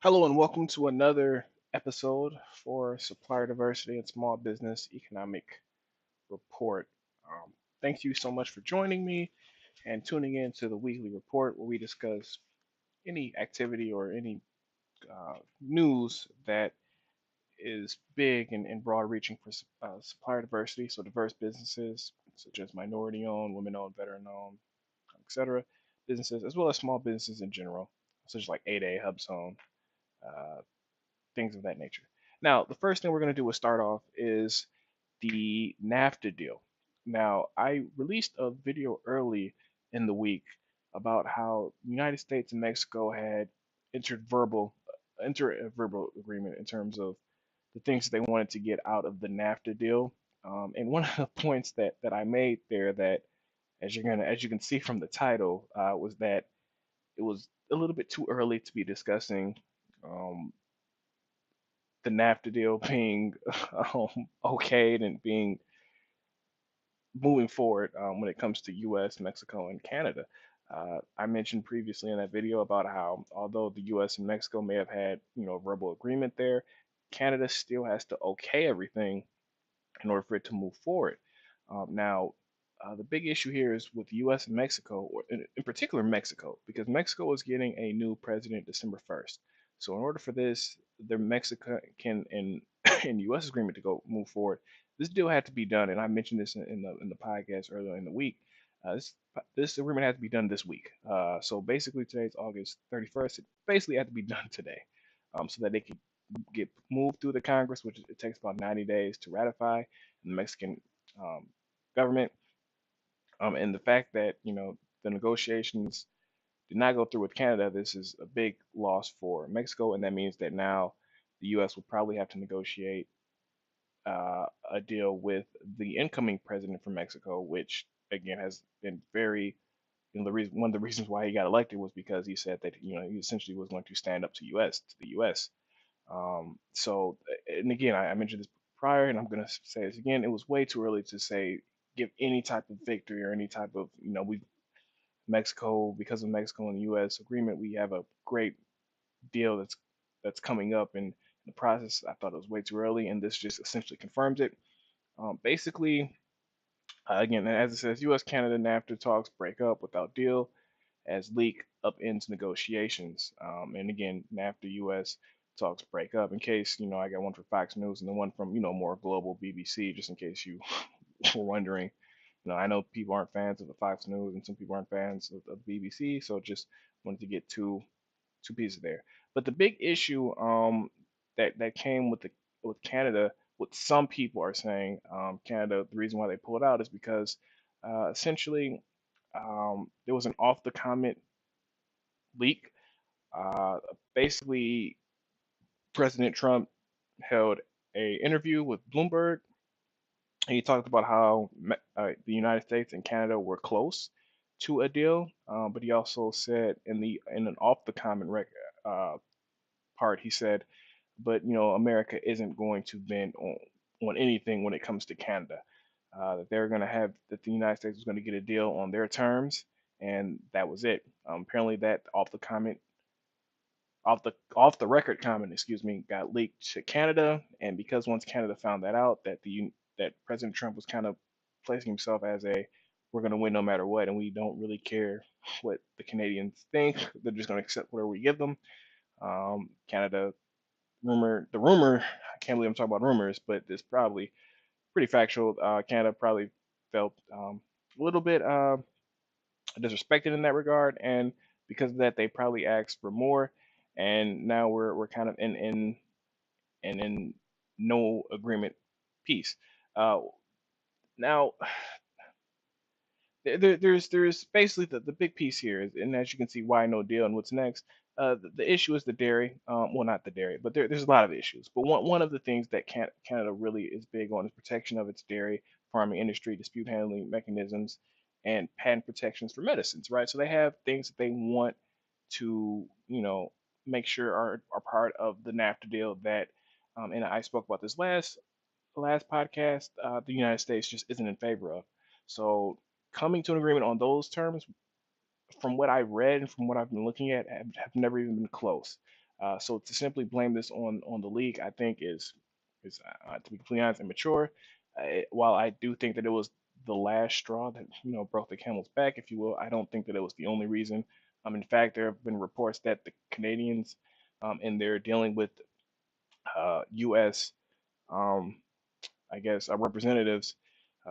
Hello and welcome to another episode for Supplier Diversity and Small Business Economic Report. Thank you so much for joining me and tuning in to the weekly report where we discuss any activity or any news that is big and broad reaching for supplier diversity, so diverse businesses such as minority owned, women owned, veteran owned, etc. businesses, as well as small businesses in general, such as like 8A, HubZone, uh, things of that nature. Now, the first thing we're going to do is start off is the NAFTA deal. Now, I released a video early in the week about how the United States and Mexico had entered a verbal agreement in terms of the things that they wanted to get out of the NAFTA deal. And one of the points that I made there that as you can see from the title was that it was a little bit too early to be discussing um, the NAFTA deal being okayed and being moving forward when it comes to U.S., Mexico, and Canada. I mentioned previously in that video about how although the U.S. and Mexico may have had a verbal agreement there, Canada still has to okay everything in order for it to move forward. Now, the big issue here is with the U.S. and Mexico, or in particular Mexico, because Mexico is getting a new president December 1st. So in order for the Mexican and and U.S. agreement to go move forward, this deal had to be done, and I mentioned this in the podcast earlier in the week. This agreement had to be done this week. So basically, today's August 31st. It basically had to be done today, so that they could get moved through the Congress, which it takes about 90 days to ratify in the Mexican um, government. And the fact that the negotiations did not go through with Canada, this is a big loss for Mexico, and that means that now the U.S. will probably have to negotiate a deal with the incoming president from Mexico, which again has been very the reason one of the reasons why he got elected was because he said that he essentially was going to stand up to the U.S. And again, I mentioned this prior, and I'm going to say this again. It was way too early to say give any type of victory or any type of we Mexico because of Mexico and the U.S. agreement, we have a great deal that's coming up in the process. I thought it was way too early, and this just essentially confirms it. Basically, again, as it says, U.S. Canada NAFTA talks break up without deal as leak upends negotiations. And again, NAFTA US talks break up. In case I got one for Fox News and the one from more global BBC, just in case you were wondering. I know people aren't fans of the Fox News and some people aren't fans of BBC, so just wanted to get two pieces there. But the big issue that came with Canada, what some people are saying, Canada, the reason why they pulled out is because essentially there was an off the comment leak. Uh, Basically, President Trump held a interview with Bloomberg, and he talked about how the United States and Canada were close to a deal, but he also said in an off the comment uh, part, he said, but America isn't going to bend on anything when it comes to Canada. That they're going to have that the United States was going to get a deal on their terms, and that was it. Apparently, that off the record comment, excuse me, got leaked to Canada, and because once Canada found that out, that President Trump was kind of placing himself as a we're going to win no matter what, and we don't really care what the Canadians think. They're just going to accept whatever we give them. Canada the rumor. I can't believe I'm talking about rumors, but it's probably pretty factual. Canada probably felt a little bit disrespected in that regard, and because of that, they probably asked for more. And now we're kind of in no agreement piece. Uh, Now there's basically the big piece here is, and as you can see, why no deal and what's next. The issue is the dairy. Well, not the dairy, but there's a lot of issues. But one of the things that Canada really is big on is protection of its dairy farming industry, dispute handling mechanisms, and patent protections for medicines. Right. So they have things that they want to make sure are part of the NAFTA deal that, and I spoke about this last podcast, the United States just isn't in favor of. So coming to an agreement on those terms, from what I read and from what I've been looking at, have never even been close. So to simply blame this on the leak, I think is to be completely honest, immature. While I do think that it was the last straw that broke the camel's back, if you will, I don't think that it was the only reason. In fact, there have been reports that the Canadians, in their dealing with U.S. Um, I guess representatives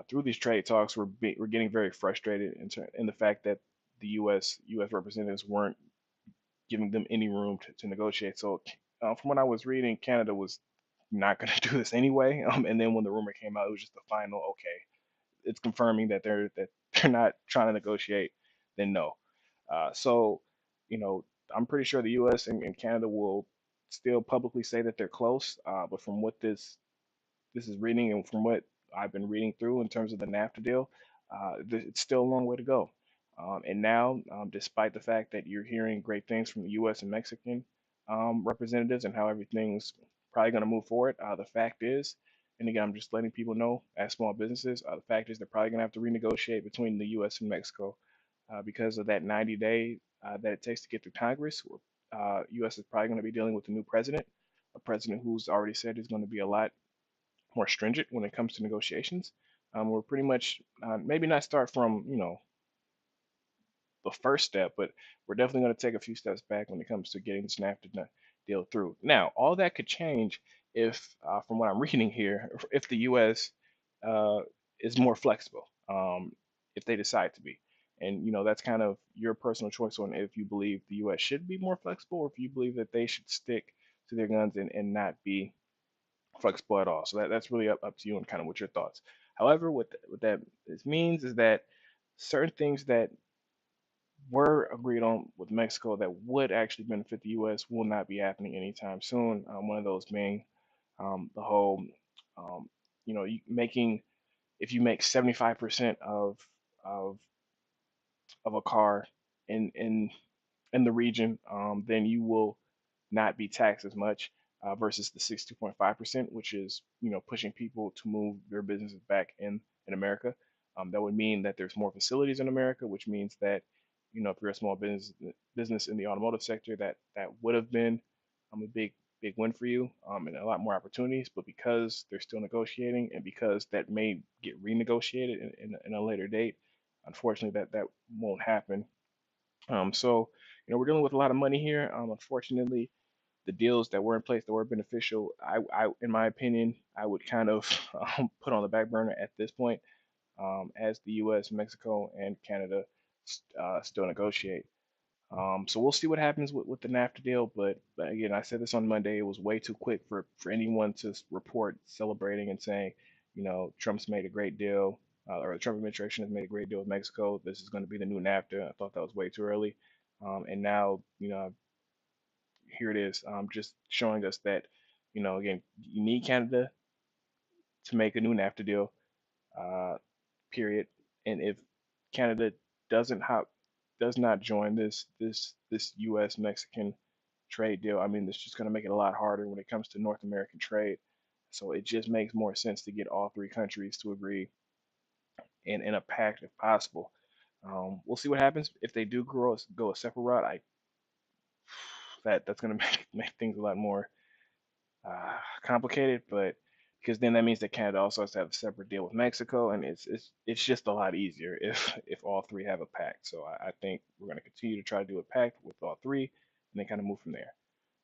through these trade talks were getting very frustrated in the fact that the U.S. representatives weren't giving them any room to negotiate. So from what I was reading, Canada was not going to do this anyway. And then when the rumor came out, it was just the final. Okay, it's confirming that they're not trying to negotiate. Then no. So you know, I'm pretty sure the U.S. and Canada will still publicly say that they're close. But from what this is reading and from what I've been reading through in terms of the NAFTA deal, it's still a long way to go. And now, despite the fact that you're hearing great things from the U.S. and Mexican representatives and how everything's probably going to move forward, the fact is, and again, I'm just letting people know as small businesses, the fact is they're probably going to have to renegotiate between the U.S. and Mexico because of that 90-day that it takes to get through Congress. U.S. is probably going to be dealing with a new president, a president who's already said is going to be a lot more stringent when it comes to negotiations. We're pretty much maybe not start from the first step, but we're definitely going to take a few steps back when it comes to getting this NAFTA deal through. Now, all that could change if, from what I'm reading here, if the U.S. Uh, is more flexible, if they decide to be. And that's kind of your personal choice on if you believe the U.S. should be more flexible, or if you believe that they should stick to their guns and not be flexible at all. So that's really up to you and kind of what your thoughts. However, what that this means is that certain things that were agreed on with Mexico that would actually benefit the U.S. will not be happening anytime soon. One of those being the whole, making if you make 75% of of a car in in the region, then you will not be taxed as much versus the 62.5%, which is pushing people to move their businesses back in America. That would mean that there's more facilities in America, which means that if you're a small business in the automotive sector, that would have been a big win for you and a lot more opportunities. But because they're still negotiating and because that may get renegotiated in a later date, unfortunately that won't happen. So we're dealing with a lot of money here. Unfortunately, the deals that were in place that were beneficial, in my opinion, I would kind of put on the back burner at this point, as the U.S., Mexico, and Canada still negotiate. So we'll see what happens with the NAFTA deal. But again, I said this on Monday. It was way too quick for anyone to report celebrating and saying, Trump's made a great deal, or the Trump administration has made a great deal with Mexico. This is going to be the new NAFTA. I thought that was way too early. And now, here it is, just showing us that, again, you need Canada to make a new NAFTA deal, uh, period. And if Canada does not join this U.S. Mexican trade deal, I mean, it's just going to make it a lot harder when it comes to North American trade. So it just makes more sense to get all three countries to agree in a pact if possible. We'll see what happens if they do go a separate route. That's going to make things a lot more complicated, but because then that means that Canada also has to have a separate deal with Mexico, and it's just a lot easier if all three have a pact. So I think we're going to continue to try to do a pact with all three, and then kind of move from there.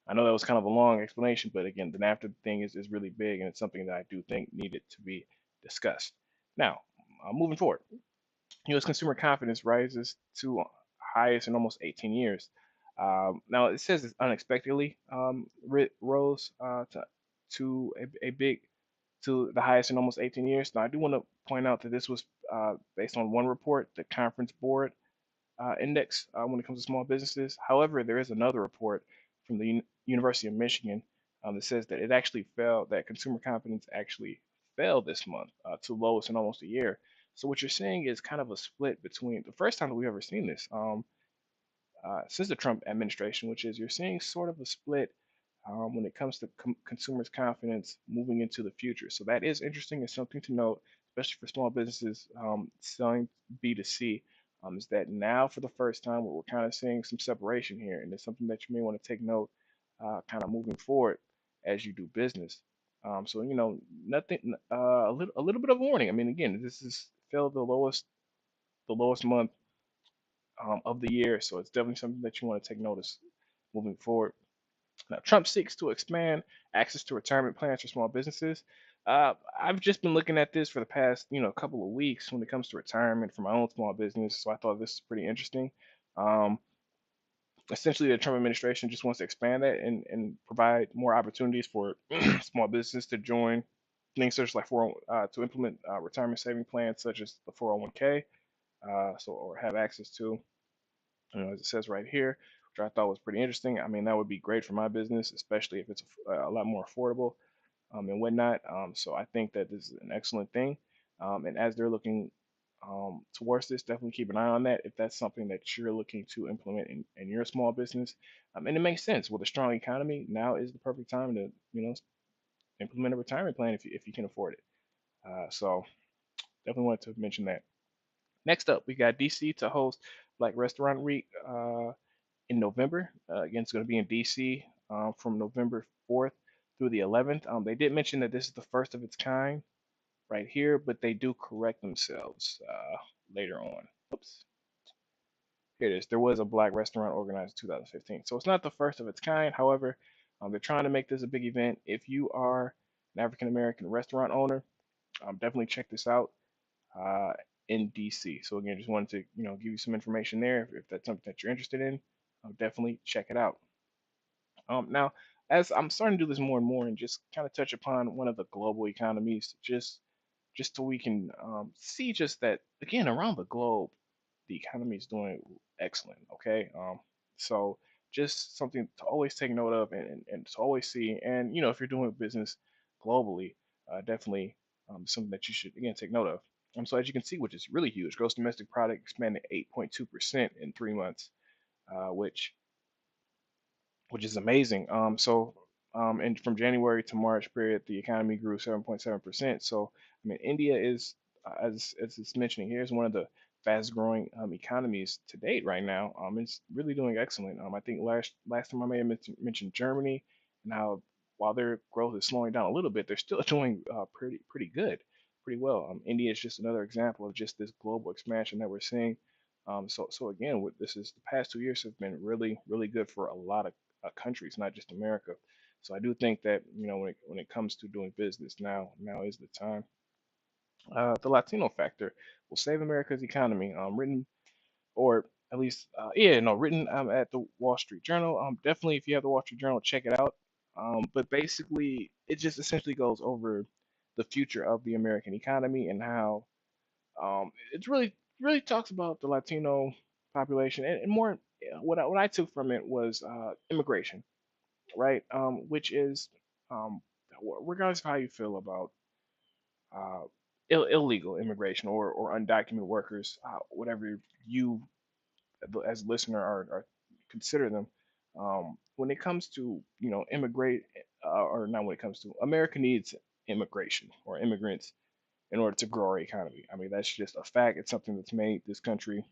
I know that was kind of a long explanation, but again, the NAFTA thing is really big, and it's something that I do think needed to be discussed. Now, moving forward, U.S. consumer confidence rises to highest in almost 18 years. Now it says it's unexpectedly rose to a big to the highest in almost 18 years. Now I do want to point out that this was based on one report, the Conference Board Index, when it comes to small businesses. However, there is another report from the University of Michigan that says that it actually fell, that consumer confidence actually fell this month to lowest in almost a year. So what you're seeing is kind of a split between the first time that we've ever seen this since the Trump administration, which is you're seeing sort of a split when it comes to consumers' confidence moving into the future. So that is interesting and something to note, especially for small businesses selling B2C. Is that now for the first time we're kind of seeing some separation here, and it's something that you may want to take note kind of moving forward as you do business. So nothing. A little bit of warning. I mean, again, this is still the lowest month of the year, so it's definitely something that you want to take notice moving forward. Now, Trump seeks to expand access to retirement plans for small businesses. I've just been looking at this for the past, couple of weeks when it comes to retirement for my own small business. So I thought this was pretty interesting. Um, Essentially, the Trump administration just wants to expand that and provide more opportunities for small businesses to join things such like to implement retirement saving plans such as the 401k, or have access to, as it says right here, which I thought was pretty interesting. I mean, that would be great for my business, especially if it's a lot more affordable and whatnot. So I think that this is an excellent thing. And as they're looking towards this, definitely keep an eye on that if that's something that you're looking to implement in your small business. And it makes sense with a strong economy. Now is the perfect time to implement a retirement plan if you can afford it. So definitely wanted to mention that. Next up, we got DC to host Black Restaurant Week in November. Again, it's going to be in DC from November 4th through the 11th. They did mention that this is the first of its kind right here, but they do correct themselves later on. Oops. Here it is. There was a black restaurant organized in 2015. So it's not the first of its kind. However, they're trying to make this a big event. If you are an African American restaurant owner, definitely check this out uh, in DC. So again, just wanted to give you some information there. If that's something that you're interested in, definitely check it out. Now, as I'm starting to do this more and more, and just kind of touch upon one of the global economies, just so we can see just that again around the globe, the economy is doing excellent. Okay, so just something to always take note of and to always see. And if you're doing business globally, definitely something that you should again take note of. So as you can see, which is really huge, gross domestic product expanded 8.2% in 3 months, which is amazing. And from January to March period, the economy grew 7.7%. So, I mean, India is, as it's mentioning here, is one of the fast growing economies to date right now. It's really doing excellent. I think last time I may have mentioned Germany and how while their growth is slowing down a little bit, they're still doing pretty good, pretty well. India is just another example of just this global expansion that we're seeing. So again, this is the past 2 years have been really, really good for a lot of countries, not just America. So I do think that when it comes to doing business, now is the time. The Latino factor will save America's economy. Written or at least written at the Wall Street Journal. Definitely, if you have the Wall Street Journal, check it out. But basically, it just essentially goes over the future of the American economy and how it's really talks about the Latino population and more. What I took from it was immigration, right? Which is, um, regardless of how you feel about uh, illegal immigration or undocumented workers, whatever you as a listener are consider them. When it comes to immigrate, or not when it comes to America needs immigration or immigrants in order to grow our economy. I mean, that's just a fact. It's something that's made this country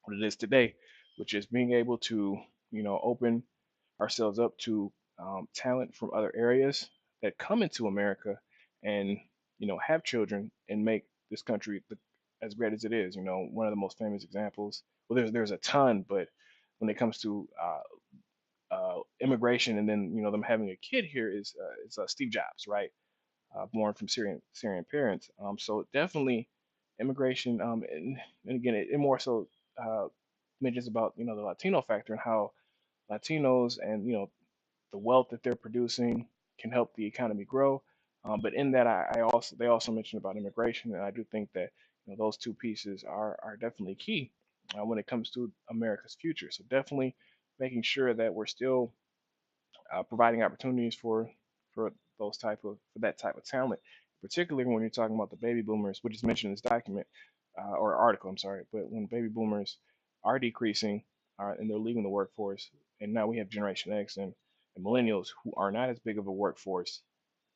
what it is today, which is being able to, open ourselves up to talent from other areas that come into America and, have children and make this country as great as it is. One of the most famous examples, well, there's a ton, but when it comes to immigration and then, them having a kid here is Steve Jobs, right? Born from Syrian parents. So definitely immigration, and again, it more so uh, mentions about the Latino factor and how Latinos and the wealth that they're producing can help the economy grow. But in that, they also mentioned about immigration, and I do think that those two pieces are definitely key when it comes to America's future. So definitely making sure that we're still providing opportunities for for that type of talent, particularly when you're talking about the baby boomers, which is mentioned in this document or article. I'm sorry, but when baby boomers are decreasing and they're leaving the workforce, and now we have Generation X and millennials who are not as big of a workforce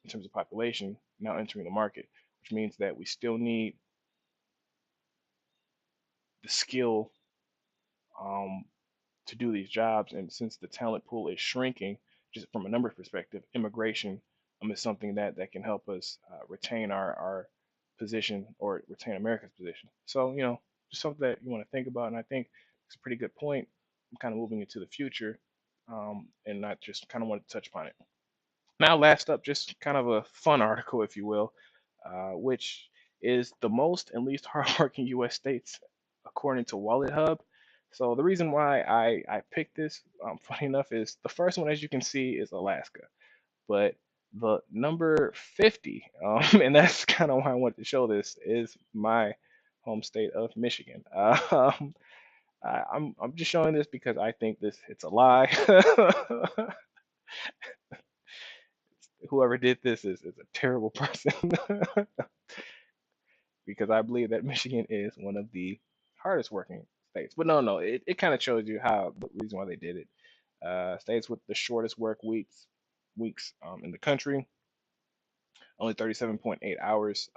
in terms of population now entering the market, which means that we still need the skill um, to do these jobs. And since the talent pool is shrinking, just from a numbers perspective, immigration is something that can help us retain our position or retain America's position. So, just something that you want to think about. And I think it's a pretty good point. I'm kind of moving into the future, and not just kind of want to touch upon it. Now, last up, just kind of a fun article, if you will, which is the most and least hardworking U.S. states according to WalletHub. So the reason why I picked this, funny enough, is the first one, as you can see, is Alaska, but the number 50, and that's kind of why I wanted to show this, is my home state of Michigan. I'm just showing this because I think this it's a lie. Whoever did this is a terrible person. Because I believe that Michigan is one of the hardest working states. But no, it kind of shows you how the reason why they did it. States with the shortest work weeks in the country, only 37.8 hours.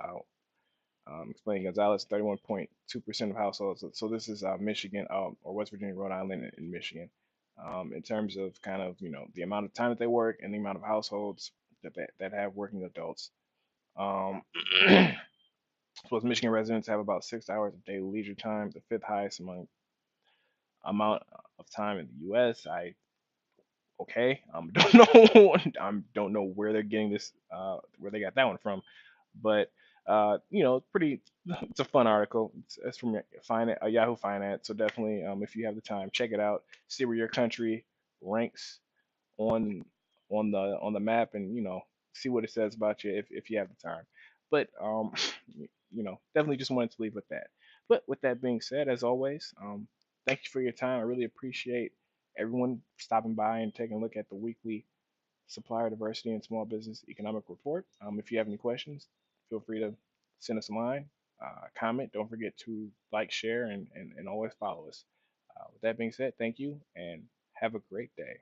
Explaining Gonzalez, 31.2% of households. So this is Michigan, or West Virginia, Rhode Island, and Michigan. In terms of kind of the amount of time that they work and the amount of households that have working adults. Um, Suppose Michigan residents have about 6 hours of daily leisure time, the fifth highest among amount of time in the U.S. I okay, don't know, don't know where they're getting this, where they got that one from, but pretty. It's a fun article. It's from Yahoo Finance, so definitely, if you have the time, check it out. See where your country ranks on on the map, and see what it says about you if you have the time. But definitely just wanted to leave with that. But with that being said, as always, thank you for your time. I really appreciate everyone stopping by and taking a look at the weekly Supplier Diversity and Small Business Economic Report. If you have any questions, feel free to send us a line, comment. Don't forget to like, share, and always follow us. With that being said, thank you and have a great day.